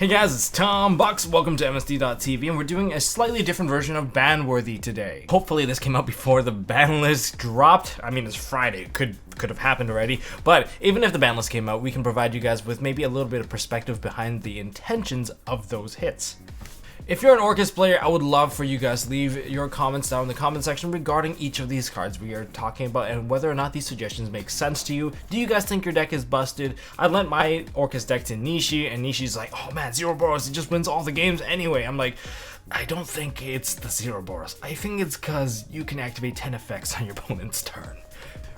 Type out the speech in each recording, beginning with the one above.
Hey guys, it's Tom Bucks. Welcome to MST.TV, and we're doing a slightly different version of Ban-worthy today. Hopefully this came out before the ban list dropped. I mean, it's Friday. It could have happened already, but even if the ban list came out, we can provide you guys with maybe a little bit of perspective behind the intentions of those hits. If you're an Orcust player, I would love for you guys to leave your comments down in the comment section regarding each of these cards we are talking about and whether or not these suggestions make sense to you. Do you guys think your deck is busted? I lent my Orcust deck to Nishi, and Nishi's like, oh man, Zero Boros, it just wins all the games anyway. I'm like, I don't think it's the Zero Boros. I think it's because you can activate 10 effects on your opponent's turn.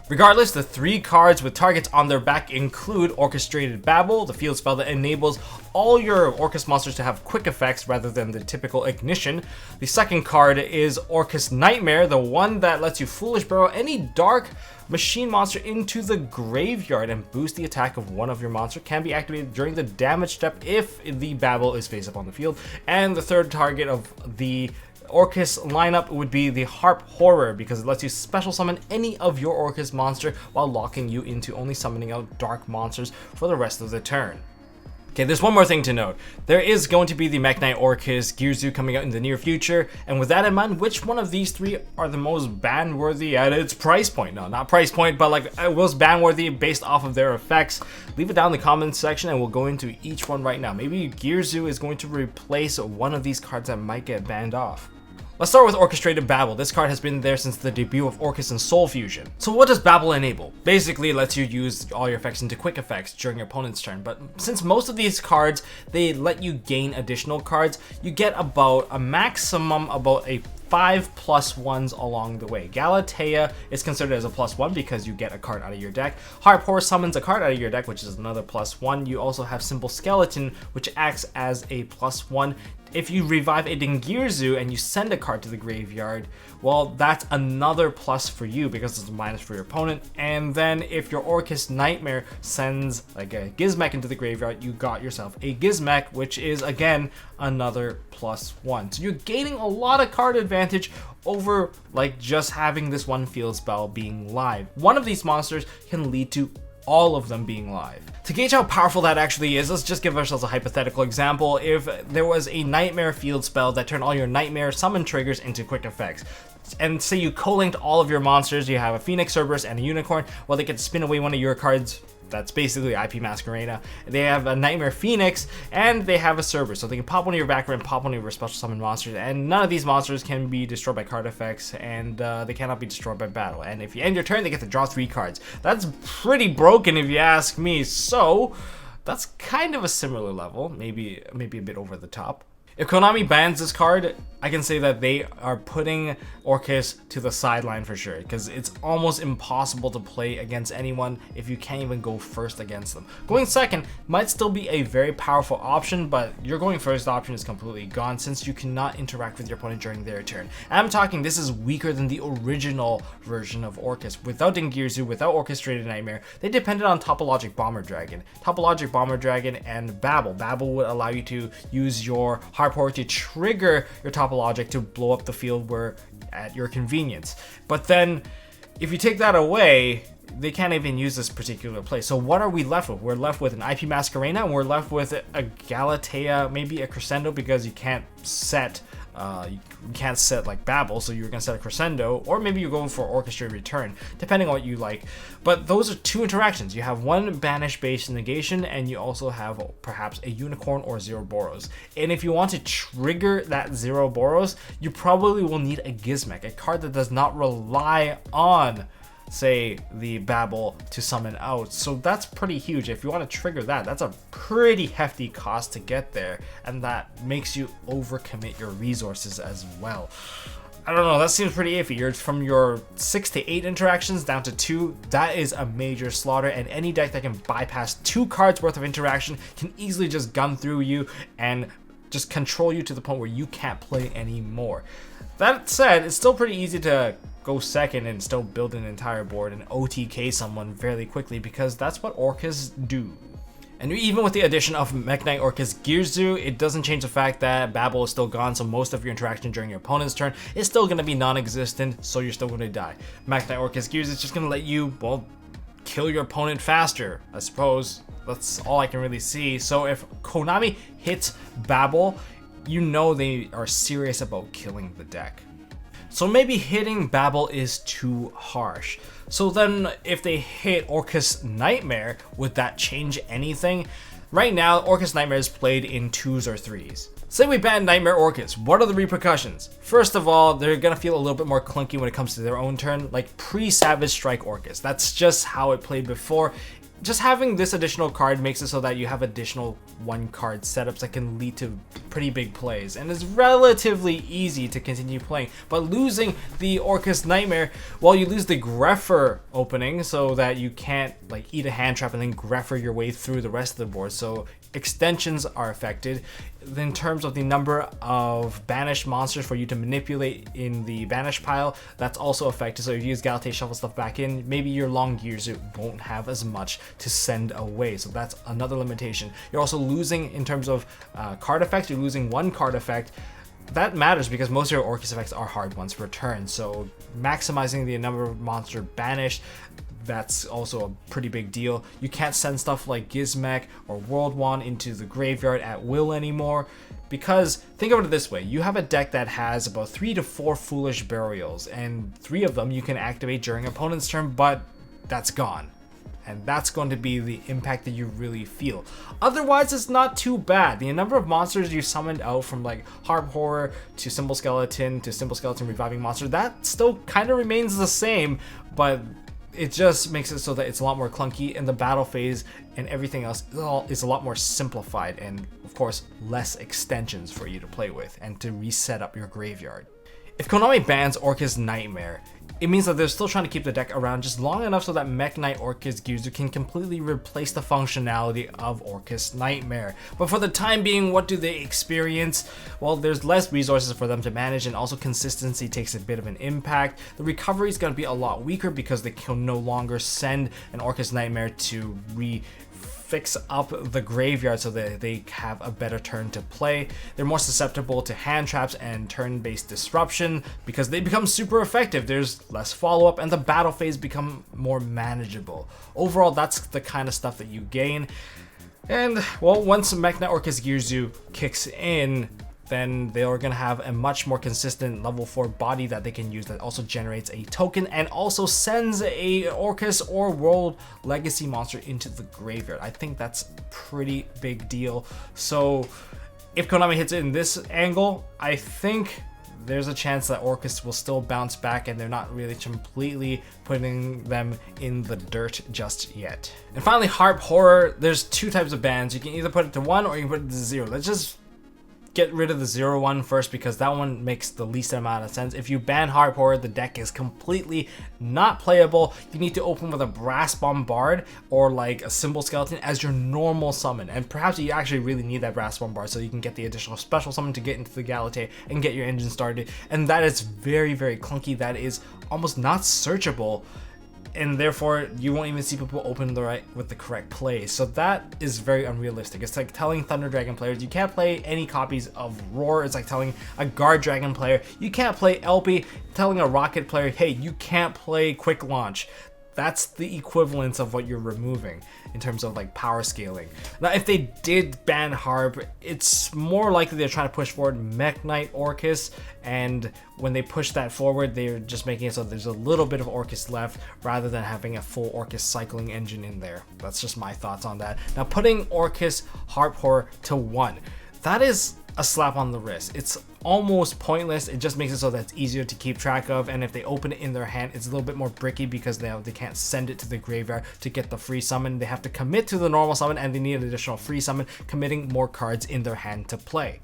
Regardless, the 3 cards with targets on their back include Orchestrated Babel, the field spell that enables all your Orcust monsters to have quick effects rather than the typical ignition. The second card is Orcust Nightmare, the one that lets you Foolish Burrow any dark machine monster into the graveyard and boost the attack of one of your monsters. Can be activated during the damage step if the Babel is face up on the field. And the third target of the Orcust lineup would be the Harp Horror, because it lets you special summon any of your Orcust monster while locking you into only summoning out dark monsters for the rest of the turn. Okay, there's one more thing to note. There is going to be the Mech Knight Orcust Girzu coming out in the near future, and with that in mind, which one of these 3 are the most ban-worthy at its price point? No, not price point, but like most ban-worthy based off of their effects? Leave it down in the comments section and we'll go into each one right now. Maybe Girzu is going to replace one of these cards that might get banned off. Let's start with Orchestrated Babel. This card has been there since the debut of Orcust and Soul Fusion. So what does Babel enable? Basically, it lets you use all your effects into quick effects during your opponent's turn, but since most of these cards, they let you gain additional cards, you get about a maximum about a 5+1s along the way. Galatea is considered as a +1 because you get a card out of your deck. Harp Horror summons a card out of your deck, which is another +1. You also have Simple Skeleton, which acts as a +1. If you revive a Dingirzu and you send a card to the graveyard, well, that's another plus for you because it's a minus for your opponent. And then if your Orcust Nightmare sends like a Gizmek into the graveyard, you got yourself a Gizmek, which is again another +1. So you're gaining a lot of card advantage over like just having this one field spell being live. One of these monsters can lead to all of them being live. To gauge how powerful that actually is, let's just give ourselves a hypothetical example. If there was a Nightmare field spell that turned all your Nightmare summon triggers into quick effects, and say you co-linked all of your monsters, you have a Phoenix, Cerberus, and a Unicorn, well, they can spin away one of your cards. That's basically IP Masquerena. They have a Nightmare Phoenix, and they have a Cerberus, so they can pop one of your back row and pop one of your special summon monsters, and none of these monsters can be destroyed by card effects, and they cannot be destroyed by battle. And if you end your turn, they get to draw 3 cards. That's pretty broken if you ask me, so that's kind of a similar level, maybe a bit over the top. If Konami bans this card, I can say that they are putting Orcust to the sideline for sure, because it's almost impossible to play against anyone if you can't even go first against them. Going second might still be a very powerful option, but your going first option is completely gone since you cannot interact with your opponent during their turn. And I'm talking, this is weaker than the original version of Orcust. Without Dingirzu, without Orchestrated Nightmare, they depended on Topologic Bomber Dragon. Topologic Bomber Dragon and Babel. Babel would allow you to use your Harp Horror to trigger your Topologic to blow up the field where at your convenience. But then if you take that away, they can't even use this particular play. So what are we left with? We're left with an IP Masquerena, and we're left with a Galatea, maybe a Crescendo, because you can't set like Babel, so you're gonna set a Crescendo, or maybe you're going for Orchestrated Return, depending on what you like. But those are 2 interactions. You have one banish-based negation, and you also have perhaps a Unicorn or Zero Boros. And if you want to trigger that Zero Boros, you probably will need a Gizmek, a card that does not rely on, say, the Babel to summon out. So that's pretty huge. If you want to trigger that, that's a pretty hefty cost to get there, and that makes you overcommit your resources as well. I don't know, that seems pretty iffy. You're from your 6 to 8 interactions down to 2. That is a major slaughter, and any deck that can bypass 2 cards worth of interaction can easily just gun through you and just control you to the point where you can't play anymore. That said, it's still pretty easy to go second and still build an entire board and OTK someone fairly quickly, because that's what Orcust do. And even with the addition of Mech Knight Orcust Girzu, it doesn't change the fact that Babel is still gone, so most of your interaction during your opponent's turn is still going to be non-existent, so you're still going to die. Mech Knight Orcust Girzu is just going to let you, well, kill your opponent faster, I suppose. That's all I can really see. So if Konami hits Babel, you know they are serious about killing the deck. So maybe hitting Babel is too harsh. So then if they hit Orcust Nightmare, would that change anything? Right now, Orcust Nightmare is played in 2s or 3s. Say we ban Nightmare Orcust, what are the repercussions? First of all, they're gonna feel a little bit more clunky when it comes to their own turn, like pre-Savage Strike Orcust. That's just how it played before. Just having this additional card makes it so that you have additional 1-card setups that can lead to pretty big plays, and it's relatively easy to continue playing. But losing the Orcust Nightmare, well, you lose the Greffer opening so that you can't like eat a hand trap and then Greffer your way through the rest of the board, so extensions are affected. In terms of the number of banished monsters for you to manipulate in the banish pile, that's also affected. So if you use Galatea, shuffle stuff back in, maybe your long gears it won't have as much to send away, so that's another limitation. You're also losing in terms of card effects. You're losing 1 card effect. That matters because most of your Orcust effects are hard ones per turn, so maximizing the number of monster banished, that's also a pretty big deal. You can't send stuff like Gizmek or World Wand into the graveyard at will anymore, because think of it this way: you have a deck that has about 3 to 4 Foolish Burials, and 3 of them you can activate during opponent's turn, but that's gone. And that's going to be the impact that you really feel. Otherwise, it's not too bad. The number of monsters you summoned out, from like Harp Horror to Symbol Skeleton to Symbol Skeleton Reviving Monster, that still kind of remains the same, but it just makes it so that it's a lot more clunky, and the battle phase and everything else is a lot more simplified, and of course less extensions for you to play with and to reset up your graveyard. If Konami bans Orcust Nightmare, it means that they're still trying to keep the deck around just long enough so that Mech Knight Orcust Gyuzu can completely replace the functionality of Orcust Nightmare. But for the time being, what do they experience? Well, there's less resources for them to manage, and also consistency takes a bit of an impact. The recovery is going to be a lot weaker because they can no longer send an Orcust Nightmare to fix up the graveyard so that they have a better turn to play. They're more susceptible to hand traps and turn-based disruption because they become super effective. There's less follow-up and the battle phase become more manageable. Overall, that's the kind of stuff that you gain. And well, once Mech Knight Orcust Gyuzu kicks in, then they are going to have a much more consistent level 4 body that they can use that also generates a token and also sends a Orcust or World Legacy monster into the graveyard. I think that's a pretty big deal. So if Konami hits it in this angle, I think there's a chance that Orcust will still bounce back and they're not really completely putting them in the dirt just yet. And finally, Harp Horror. There's 2 types of bans. You can either put it to 1 or you can put it to 0. Let's just get rid of the 0-1 first because that one makes the least amount of sense. If you ban Harp Horror, the deck is completely not playable. You need to open with a Brass Bombard or like a Symbol Skeleton as your normal summon, and perhaps you actually really need that Brass Bombard so you can get the additional special summon to get into the Galatea and get your engine started, and that is very, very clunky. That is almost not searchable, and therefore you won't even see people open with the correct play. So that is very unrealistic. It's like telling Thunder Dragon players you can't play any copies of Roar. It's like telling a Guard Dragon player you can't play LP, telling a Rocket player, hey, you can't play Quick Launch. That's the equivalence of what you're removing in terms of like power scaling. Now, if they did ban Harp, it's more likely they're trying to push forward Mech Knight Orcust, and when they push that forward, they're just making it so there's a little bit of Orcust left rather than having a full Orcust cycling engine in there. That's just my thoughts on that. Now, putting Orcust Harp Horror to 1, that is a slap on the wrist. It's almost pointless. It just makes it so that it's easier to keep track of, and if they open it in their hand, it's a little bit more bricky because they can't send it to the graveyard to get the free summon. They have to commit to the normal summon and they need an additional free summon, committing more cards in their hand to play.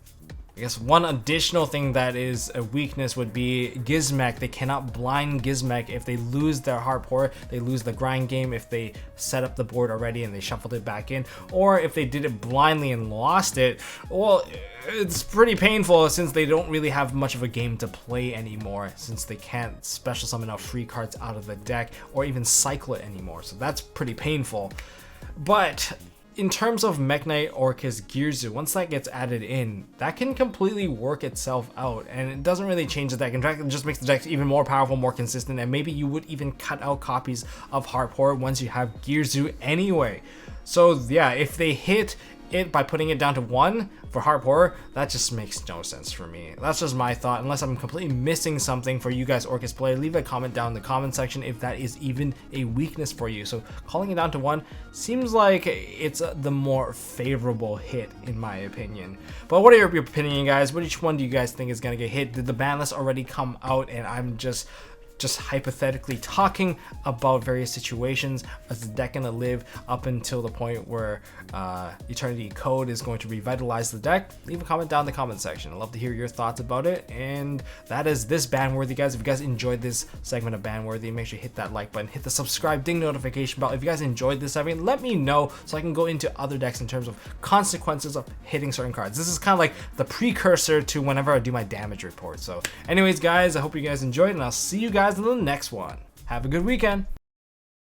I guess one additional thing that is a weakness would be Gizmek. They cannot blind Gizmek. If they lose their Harp Horror, they lose the grind game if they set up the board already and they shuffled it back in, or if they did it blindly and lost it, well, it's pretty painful since they don't really have much of a game to play anymore, since they can't special summon out free cards out of the deck or even cycle it anymore. So that's pretty painful. But in terms of Mech Knight, Orcust, Girzu, once that gets added in, that can completely work itself out, and it doesn't really change the deck. In fact, it just makes the deck even more powerful, more consistent, and maybe you would even cut out copies of Harp Horror once you have Girzu anyway. So yeah, if they hit it by putting it down to 1 for Harp Horror, that just makes no sense for me. That's just my thought. Unless I'm completely missing something for you guys Orcust play, leave a comment down in the comment section if that is even a weakness for you. So calling it down to 1 seems like it's the more favorable hit in my opinion. But what are your opinion, guys? Which one do you guys think is gonna get hit? Did the ban list already come out and I'm just hypothetically talking about various situations? Is the deck gonna live up until the point where Eternity Code is going to revitalize the deck? Leave a comment down in the comment section. I'd love to hear your thoughts about it. And that is this Banworthy, guys. If you guys enjoyed this segment of Banworthy, make sure you hit that like button, hit the subscribe, ding notification bell. If you guys enjoyed this segment, let me know so I can go into other decks in terms of consequences of hitting certain cards. This is kind of like the precursor to whenever I do my damage report. So anyways, guys, I hope you guys enjoyed, and I'll see you guys in the next one. Have a good weekend.